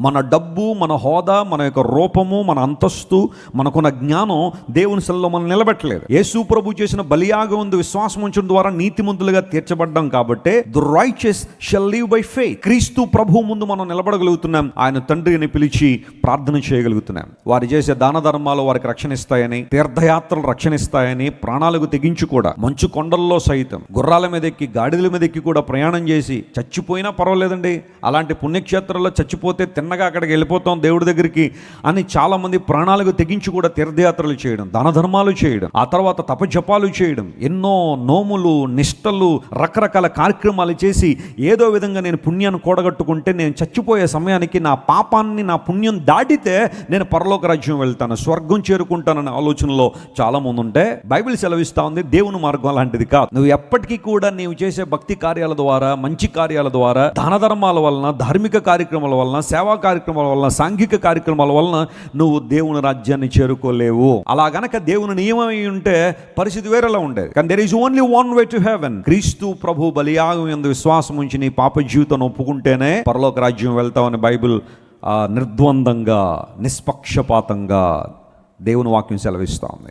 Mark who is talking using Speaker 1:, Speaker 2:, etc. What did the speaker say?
Speaker 1: మన డబ్బు, మన హోదా, మన యొక్క రూపము, మన అంతస్తు, మనకున్న జ్ఞానం దేవుని సెల్లో మనం నిలబెట్టలేదు. యేసు ప్రభు చేసిన బలియాగం ఉంది విశ్వాసం ఉంచడం ద్వారా నీతిమంతులుగా తీర్చబడ్డాం కాబట్టి the righteous shall live by faith. క్రీస్తు ప్రభు ముందు మనం నిలబడగలుగుతున్నాం. ఆయన తండ్రిని పిలిచి ప్రార్థన చేయగలుగుతున్నాం. వారు చేసే దాన ధర్మాలు వారికి రక్షణ ఇస్తాయని, తీర్థయాత్రలు రక్షణ ఇస్తాయని, ప్రాణాలకు తెగించి కూడా మంచు కొండల్లో సైతం గుర్రాల మీద ఎక్కి, గాడిదల మీద ఎక్కి కూడా ప్రయాణం చేసి చచ్చిపోయినా పర్వాలేదండి, అలాంటి పుణ్యక్షేత్రాల్లో చచ్చిపోతే తిన్నగా అక్కడికి వెళ్ళిపోతాం దేవుడి దగ్గరికి అని చాలామంది ప్రాణాలకు తెగించి కూడా తీర్థయాత్రలు చేయడం, దాన ధర్మాలు చేయడం, ఆ తర్వాత తపజపాలు చేయడం, ఎన్నో నోములు, నిష్టలు, రకరకాల కార్యక్రమాలు చేసి ఏదో విధంగా నేను పుణ్యాన్ని కూడగట్టుకుంటే నేను చచ్చిపోయే సమయానికి నా పాపాన్ని, నా పుణ్యం దాటితే నేను పరలోక రాజ్యం వెళ్తాను, స్వర్గం చేరుకుంటాననే ఆలోచనలో చాలామంది ఉంటే బైబిల్ సెలవిస్తూ ఉంది దేవుని మార్గం అలాంటిది కాదు. నువ్వు ఎప్పటికీ కూడా నీవు చేసే భక్తి కార్యాల ద్వారా, మంచి కార్యాల ద్వారా, దాన ధర్మాల వలన, ధార్మిక కార్యక్రమాల వలన, సేవా కార్యక్రమాల వలన, సాంఘిక కార్యక్రమాల వలన నువ్వు దేవుని రాజ్యాన్ని చేరుకోలేవు. అలా గనక దేవుని నియమం ఉంటే పరిస్థితి వేరేలా ఉండేది. కానీ there is only one way to heaven. క్రీస్తు ప్రభు బలియాగం యందు విశ్వాసం ఉంచి నీ పాప జీవితం ఒప్పుకుంటేనే పరలోక రాజ్యం వెళ్తామని బైబిల్ నిర్ద్వందంగా, నిష్పక్షపాతంగా దేవుని వాక్యం సెలవిస్తూ ఉంది.